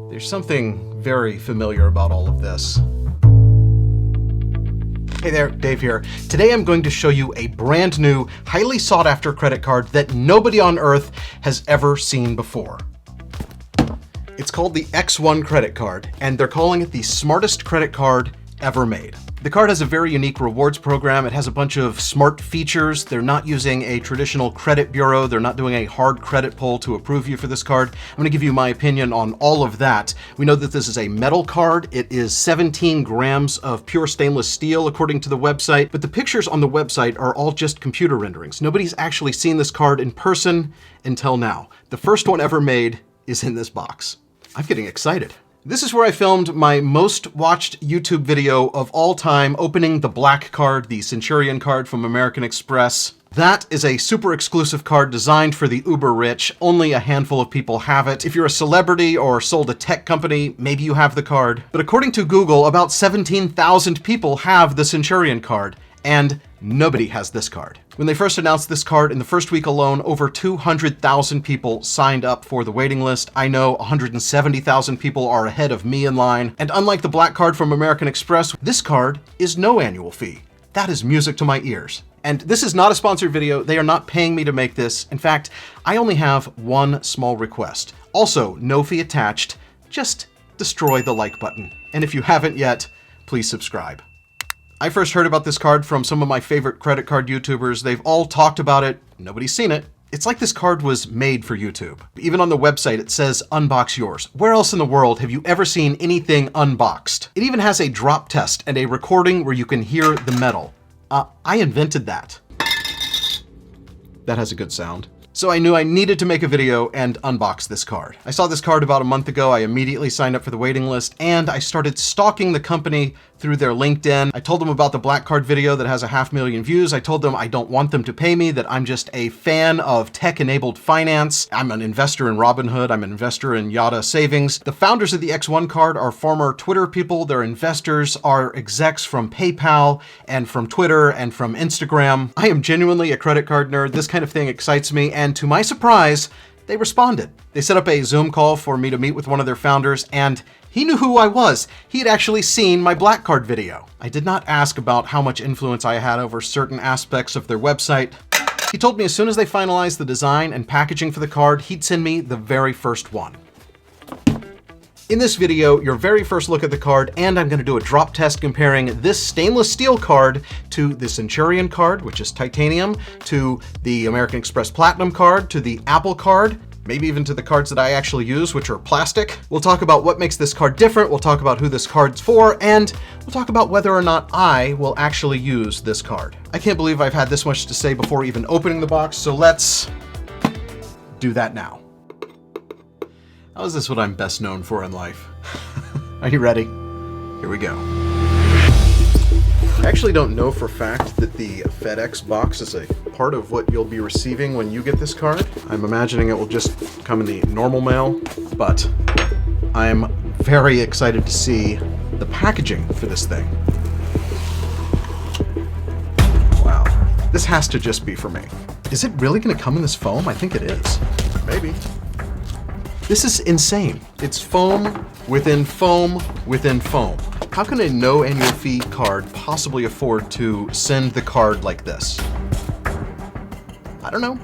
There's something very familiar about all of this. Hey there, Dave here. Today I'm going to show you a brand new, highly sought after credit card that nobody on earth has ever seen before. It's called the X1 credit card, and they're calling it the smartest credit card ever made. The card has a very unique rewards program. It has a bunch of smart features. They're not using a traditional credit bureau. They're not doing a hard credit pull to approve you for this card. I'm going to give you my opinion on all of that. We know that this is a metal card. It is 17 grams of pure stainless steel, according to the website, but the pictures on the website are all just computer renderings. Nobody's actually seen this card in person until now. The first one ever made is in this box. I'm getting excited. This is where I filmed my most watched YouTube video of all time, opening the black card, the Centurion card from American Express. That is a super exclusive card designed for the uber rich. Only a handful of people have it. If you're a celebrity or sold a tech company, maybe you have the card. But according to Google, about 17,000 people have the Centurion card, and nobody has this card. When they first announced this card, in the first week alone, over 200,000 people signed up for the waiting list. I know 170,000 people are ahead of me in line. And unlike the black card from American Express, this card is no annual fee. That is music to my ears. And this is not a sponsored video. They are not paying me to make this. In fact, I only have one small request. Also, no fee attached. Just destroy the like button. And if you haven't yet, please subscribe. I first heard about this card from some of my favorite credit card YouTubers. They've all talked about it. Nobody's seen it. It's like this card was made for YouTube. Even on the website, it says unbox yours. Where else in the world have you ever seen anything unboxed? It even has a drop test and a recording where you can hear the metal. I invented that. That has a good sound. So I knew I needed to make a video and unbox this card. I saw this card about a month ago. I immediately signed up for the waiting list, and I started stalking the company through their LinkedIn. I told them about the black card video that has 500,000 views. I told them I don't want them to pay me, that I'm just a fan of tech-enabled finance. I'm an investor in Robinhood. I'm an investor in Yada Savings. The founders of the X1 card are former Twitter people. Their investors are execs from PayPal and from Twitter and from Instagram. I am genuinely a credit card nerd. This kind of thing excites me, and to my surprise, they responded. They set up a Zoom call for me to meet with one of their founders, and he knew who I was. He had actually seen my black card video. I did not ask about how much influence I had over certain aspects of their website. He told me as soon as they finalized the design and packaging for the card, he'd send me the very first one. In this video, your very first look at the card, and I'm going to do a drop test comparing this stainless steel card to the Centurion card, which is titanium, to the American Express Platinum card, to the Apple card, maybe even to the cards that I actually use, which are plastic. We'll talk about what makes this card different, we'll talk about who this card's for, and we'll talk about whether or not I will actually use this card. I can't believe I've had this much to say before even opening the box, so let's do that now. How is this what I'm best known for in life? Are you ready? Here we go. I actually don't know for a fact that the FedEx box is a part of what you'll be receiving when you get this card. I'm imagining it will just come in the normal mail, but I'm very excited to see the packaging for this thing. Wow. This has to just be for me. Is it really going to come in this foam? I think it is. Maybe. This is insane. It's foam within foam within foam. How can a no annual fee card possibly afford to send the card like this? I don't know.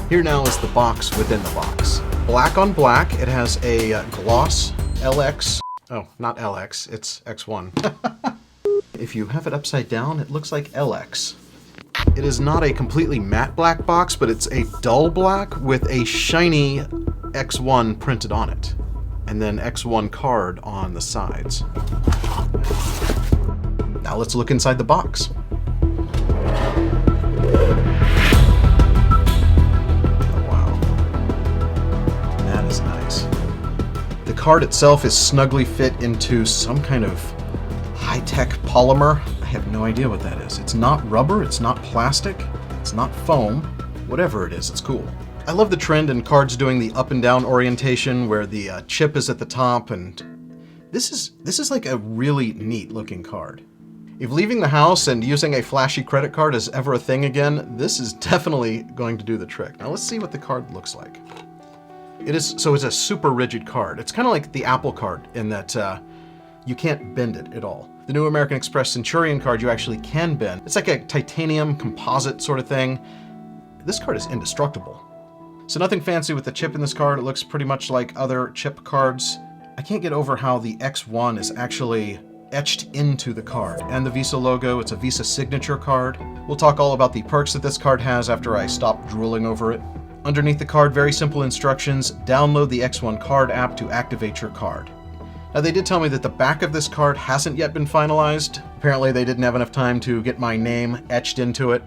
Here now is the box within the box. Black on black, it has a gloss LX. Oh, not LX, it's X1. If you have it upside down, it looks like LX. It is not a completely matte black box, but it's a dull black with a shiny X1 printed on it, and then X1 card on the sides. Now let's look inside the box. Oh, wow. That is nice. The card itself is snugly fit into some kind of high-tech polymer. I have no idea what that is. It's not rubber, it's not plastic, it's not foam. Whatever it is, it's cool. I love the trend in cards doing the up and down orientation where the chip is at the top, and this is like a really neat looking card. If leaving the house and using a flashy credit card is ever a thing again, this is definitely going to do the trick. Now let's see what the card looks like. It's a super rigid card. It's kind of like the Apple card in that you can't bend it at all. The new American Express Centurion card you actually can bend. It's like a titanium composite sort of thing. This card is indestructible. So nothing fancy with the chip in this card. It looks pretty much like other chip cards. I can't get over how the X1 is actually etched into the card. And the Visa logo, it's a Visa signature card. We'll talk all about the perks that this card has after I stop drooling over it. Underneath the card, very simple instructions. Download the X1 card app to activate your card. Now, they did tell me that the back of this card hasn't yet been finalized. Apparently they didn't have enough time to get my name etched into it.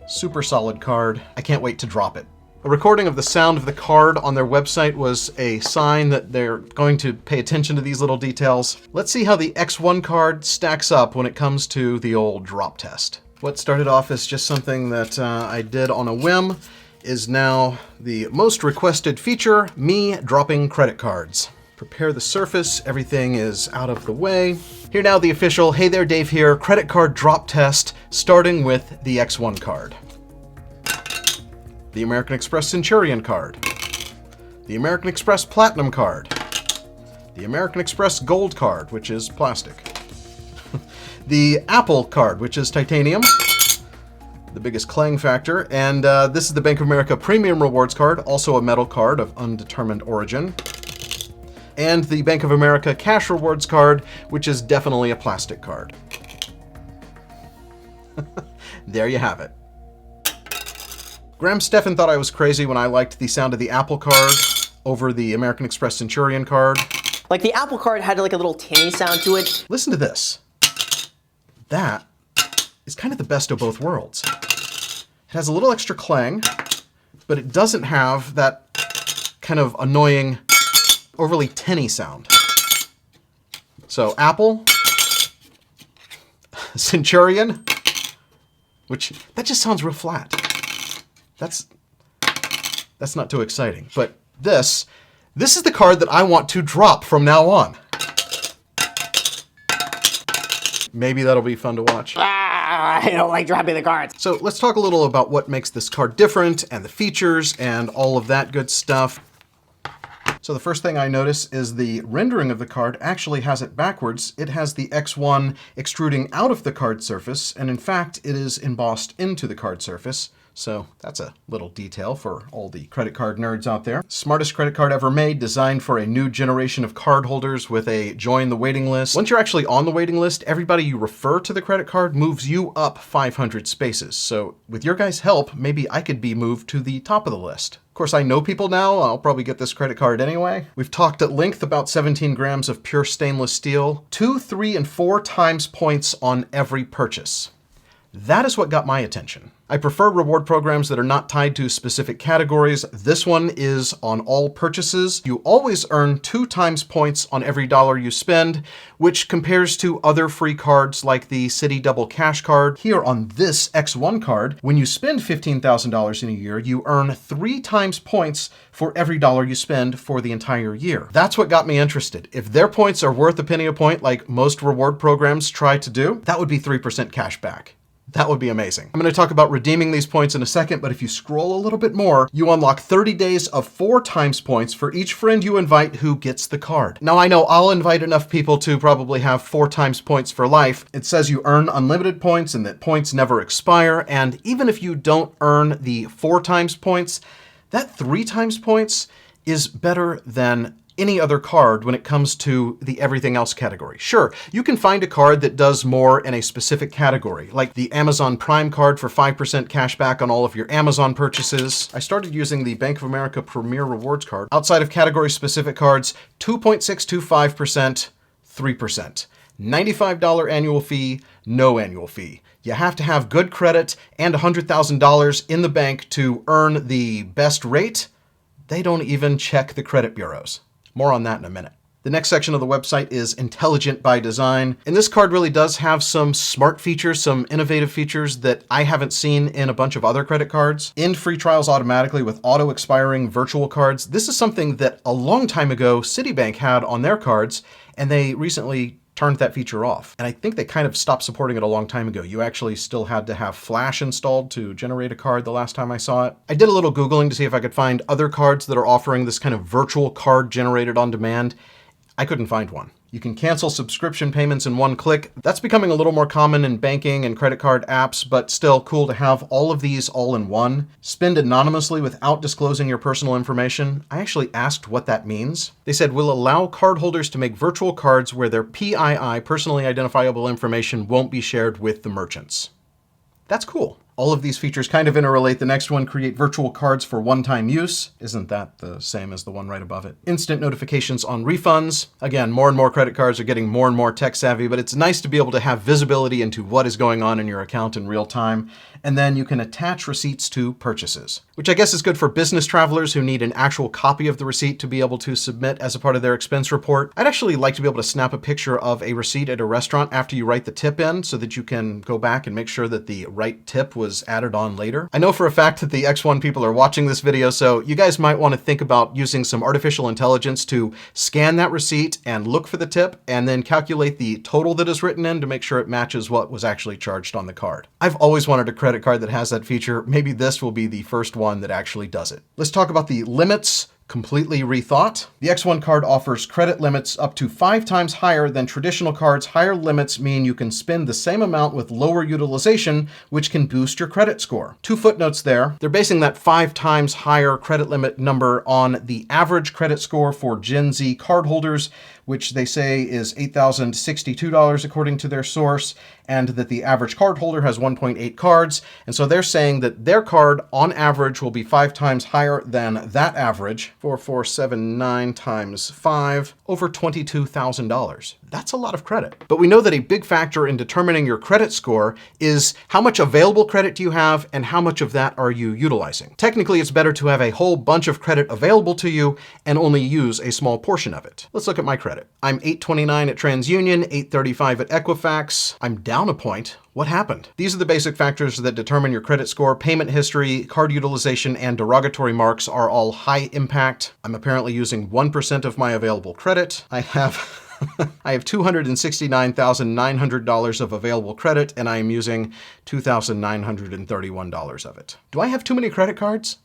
Super solid card. I can't wait to drop it. A recording of the sound of the card on their website was a sign that they're going to pay attention to these little details. Let's see how the X1 card stacks up when it comes to the old drop test. What started off as just something that I did on a whim is now the most requested feature, me dropping credit cards. Prepare the surface, everything is out of the way. Here now the official, hey there Dave here, credit card drop test, starting with the X1 card. The American Express Centurion card. The American Express Platinum card. The American Express Gold card, which is plastic. The Apple card, which is titanium. The biggest clang factor. And this is the Bank of America Premium Rewards card, also a metal card of undetermined origin. And the Bank of America Cash Rewards card, which is definitely a plastic card. There you have it. Graham Stephan thought I was crazy when I liked the sound of the Apple card over the American Express Centurion card. Like the Apple card had like a little tinny sound to it. Listen to this. That is kind of the best of both worlds. It has a little extra clang, but it doesn't have that kind of annoying, overly tinny sound. So Apple, Centurion, which that just sounds real flat. That's not too exciting. But this is the card that I want to drop from now on. Maybe that'll be fun to watch. I don't like dropping the cards. So let's talk a little about what makes this card different and the features and all of that good stuff. So the first thing I notice is the rendering of the card actually has it backwards. It has the X1 extruding out of the card surface, and in fact, it is embossed into the card surface. So that's a little detail for all the credit card nerds out there. Smartest credit card ever made, designed for a new generation of card holders with a join the waiting list. Once you're actually on the waiting list, everybody you refer to the credit card moves you up 500 spaces. So with your guys' help, maybe I could be moved to the top of the list. Of course, I know people now. I'll probably get this credit card anyway. We've talked at length about 17 grams of pure stainless steel, 2, 3, and 4 times points on every purchase. That is what got my attention. I prefer reward programs that are not tied to specific categories. This one is on all purchases. You always earn 2 times points on every dollar you spend, which compares to other free cards like the Citi Double Cash card. Here on this X1 card, when you spend $15,000 in a year, you earn 3 times points for every dollar you spend for the entire year. That's what got me interested. If their points are worth a penny a point like most reward programs try to do, that would be 3% cash back. That would be amazing. I'm going to talk about redeeming these points in a second, but if you scroll a little bit more, you unlock 30 days of 4 times points for each friend you invite who gets the card. Now, I know I'll invite enough people to probably have 4 times points for life. It says you earn unlimited points and that points never expire. And even if you don't earn the 4 times points, that 3 times points is better than any other card when it comes to the everything else category. Sure, you can find a card that does more in a specific category, like the Amazon Prime card for 5% cash back on all of your Amazon purchases. I started using the Bank of America Premier Rewards card. Outside of category-specific cards, 2.625%, 3%. $95 annual fee, no annual fee. You have to have good credit and $100,000 in the bank to earn the best rate. They don't even check the credit bureaus. More on that in a minute. The next section of the website is intelligent by design. And this card really does have some smart features, some innovative features that I haven't seen in a bunch of other credit cards. End free trials automatically with auto expiring virtual cards. This is something that a long time ago Citibank had on their cards, and they recently turned that feature off. And I think they kind of stopped supporting it a long time ago. You actually still had to have Flash installed to generate a card the last time I saw it. I did a little Googling to see if I could find other cards that are offering this kind of virtual card generated on demand. I couldn't find one. You can cancel subscription payments in one click. That's becoming a little more common in banking and credit card apps, but still cool to have all of these all in one. Spend anonymously without disclosing your personal information. I actually asked what that means. They said, we'll allow cardholders to make virtual cards where their PII, personally identifiable information, won't be shared with the merchants. That's cool. All of these features kind of interrelate. The next one, create virtual cards for one-time use. Isn't that the same as the one right above it? Instant notifications on refunds. Again, more and more credit cards are getting more and more tech savvy, but it's nice to be able to have visibility into what is going on in your account in real time. And then you can attach receipts to purchases, which I guess is good for business travelers who need an actual copy of the receipt to be able to submit as a part of their expense report. I'd actually like to be able to snap a picture of a receipt at a restaurant after you write the tip in so that you can go back and make sure that the right tip was added on later. I know for a fact that the X1 people are watching this video, so you guys might want to think about using some artificial intelligence to scan that receipt and look for the tip and then calculate the total that is written in to make sure it matches what was actually charged on the card. I've always wanted a credit card that has that feature. Maybe this will be the first one that actually does it. Let's talk about the limits. Completely rethought. The X1 card offers credit limits up to 5 times higher than traditional cards. Higher limits mean you can spend the same amount with lower utilization, which can boost your credit score. 2 footnotes there. They're basing that 5 times higher credit limit number on the average credit score for Gen Z cardholders, which they say is $8,062 according to their source, and that the average cardholder has 1.8 cards. And so they're saying that their card on average will be 5 times higher than that average. 4479 times 5, over $22,000. That's a lot of credit. But we know that a big factor in determining your credit score is how much available credit do you have and how much of that are you utilizing. Technically, it's better to have a whole bunch of credit available to you and only use a small portion of it. Let's look at my credit. I'm 829 at TransUnion, 835 at Equifax. I'm down a point. What happened? These are the basic factors that determine your credit score. Payment history, card utilization, and derogatory marks are all high impact. I'm apparently using 1% of my available credit. I have $269,900 of available credit, and I am using $2,931 of it. Do I have too many credit cards?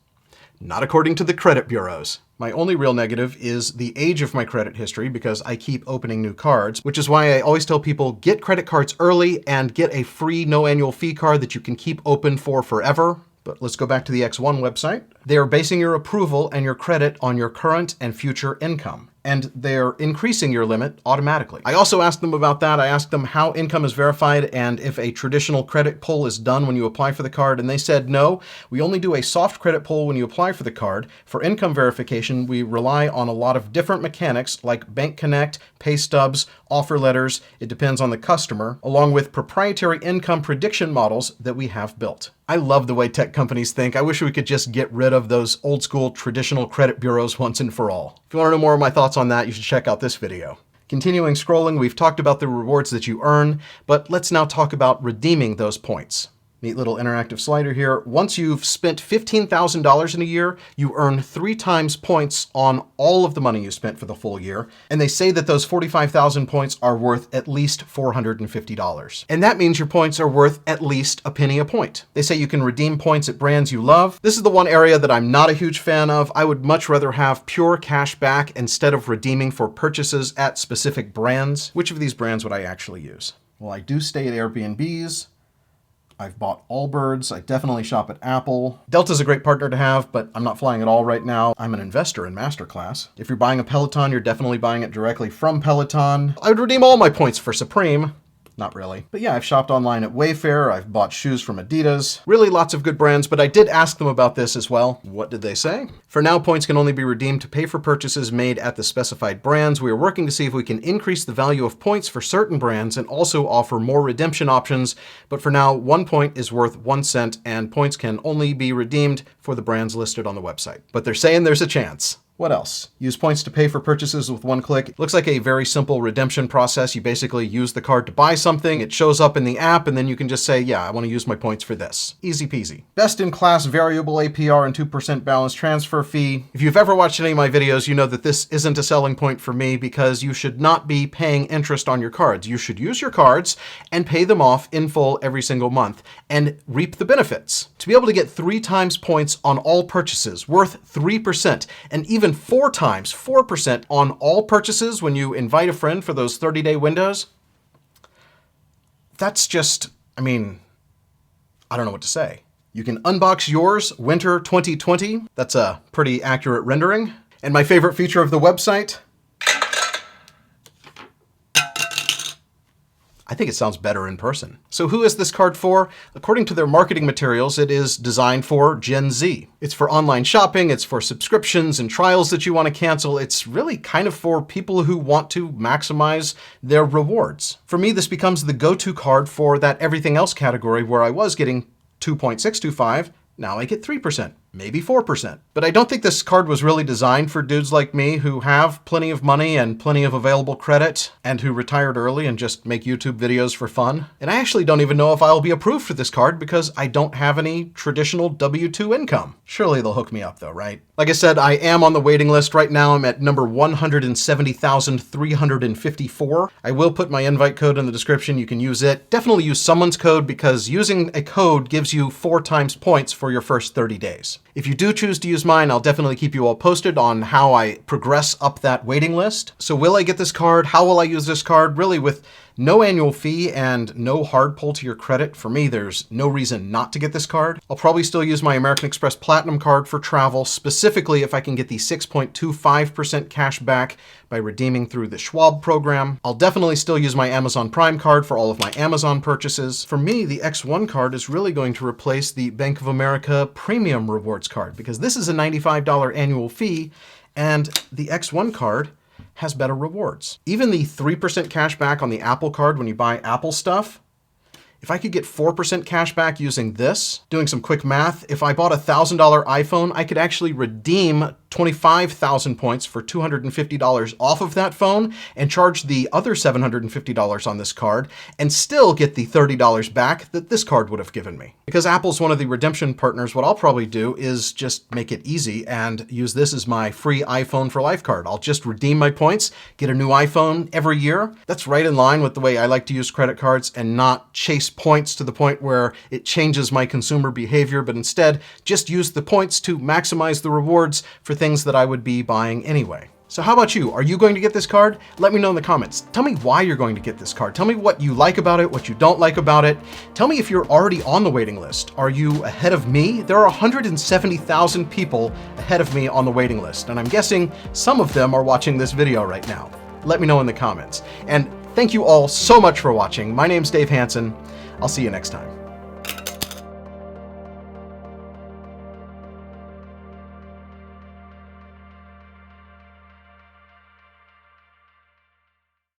Not according to the credit bureaus. My only real negative is the age of my credit history because I keep opening new cards, which is why I always tell people get credit cards early and get a free no annual fee card that you can keep open for forever. But let's go back to the X1 website. They are basing your approval and your credit on your current and future income, and they're increasing your limit automatically. I also asked them about that. I asked them how income is verified and if a traditional credit pull is done when you apply for the card, and they said no, we only do a soft credit pull when you apply for the card. For income verification, we rely on a lot of different mechanics like Bank Connect, pay stubs, offer letters, it depends on the customer, along with proprietary income prediction models that we have built. I love the way tech companies think. I wish we could just get rid of those old school traditional credit bureaus once and for all. If you want to know more of my thoughts on that, you should check out this video. Continuing scrolling, we've talked about the rewards that you earn, but let's now talk about redeeming those points. Neat little interactive slider here. Once you've spent $15,000 in a year, you earn 3 times points on all of the money you spent for the full year. And they say that those 45,000 points are worth at least $450. And that means your points are worth at least a penny a point. They say you can redeem points at brands you love. This is the one area that I'm not a huge fan of. I would much rather have pure cash back instead of redeeming for purchases at specific brands. Which of these brands would I actually use? Well, I do stay at Airbnbs. I've bought Allbirds. I definitely shop at Apple. Delta's a great partner to have, but I'm not flying at all right now. I'm an investor in Masterclass. If you're buying a Peloton, you're definitely buying it directly from Peloton. I would redeem all my points for Supreme. Not really. But yeah, I've shopped online at Wayfair. I've bought shoes from Adidas. Really lots of good brands, but I did ask them about this as well. What did they say? For now, points can only be redeemed to pay for purchases made at the specified brands. We are working to see if we can increase the value of points for certain brands and also offer more redemption options. But for now, 1 point is worth 1 cent, and points can only be redeemed for the brands listed on the website. But they're saying there's a chance. What else? Use points to pay for purchases with one click. Looks like a very simple redemption process. You basically use the card to buy something, it shows up in the app, and then you can just say, yeah, I want to use my points for this. Easy peasy. Best in class variable APR and 2% balance transfer fee. If you've ever watched any of my videos, you know that this isn't a selling point for me because you should not be paying interest on your cards. You should use your cards and pay them off in full every single month and reap the benefits. To be able to get 3 times points on all purchases worth 3% and even 4 times 4% on all purchases when you invite a friend for those 30-day windows, that's just, I mean, I don't know what to say. You can unbox yours winter 2020. That's a pretty accurate rendering. And my favorite feature of the website, I think it sounds better in person. So who is this card for? According to their marketing materials, it is designed for Gen Z. It's for online shopping, it's for subscriptions and trials that you want to cancel. It's really kind of for people who want to maximize their rewards. For me, this becomes the go-to card for that everything else category where I was getting 2.625. Now I get 3%, maybe 4%. But I don't think this card was really designed for dudes like me who have plenty of money and plenty of available credit and who retired early and just make YouTube videos for fun. And I actually don't even know if I'll be approved for this card because I don't have any traditional W-2 income. Surely they'll hook me up though, right? Like I said, I am on the waiting list right now. I'm at number 170,354. I will put my invite code in the description. You can use it. Definitely use someone's code because using a code gives you 4 times points for your first 30 days. If you do choose to use mine, I'll definitely keep you all posted on how I progress up that waiting list. So will I get this card? How will I use this card? Really, with no annual fee and no hard pull to your credit, for me, there's no reason not to get this card. I'll probably still use my American Express Platinum card for travel, specifically if I can get the 6.25% cash back by redeeming through the Schwab program. I'll definitely still use my Amazon Prime card for all of my Amazon purchases. For me, the X1 card is really going to replace the Bank of America Premium Rewards card because this is a $95 annual fee and the X1 card has better rewards. Even the 3% cash back on the Apple card when you buy Apple stuff, if I could get 4% cash back using this, doing some quick math, if I bought a $1,000 iPhone, I could actually redeem 25,000 points for $250 off of that phone and charge the other $750 on this card and still get the $30 back that this card would have given me. Because Apple's one of the redemption partners, what I'll probably do is just make it easy and use this as my free iPhone for life card. I'll just redeem my points, get a new iPhone every year. That's right in line with the way I like to use credit cards and not chase points to the point where it changes my consumer behavior, but instead just use the points to maximize the rewards for things that I would be buying anyway. So how about you? Are you going to get this card? Let me know in the comments. Tell me why you're going to get this card. Tell me what you like about it, what you don't like about it. Tell me if you're already on the waiting list. Are you ahead of me? There are 170,000 people ahead of me on the waiting list, and I'm guessing some of them are watching this video right now. Let me know in the comments. And thank you all so much for watching. My name's Dave Hanson. I'll see you next time.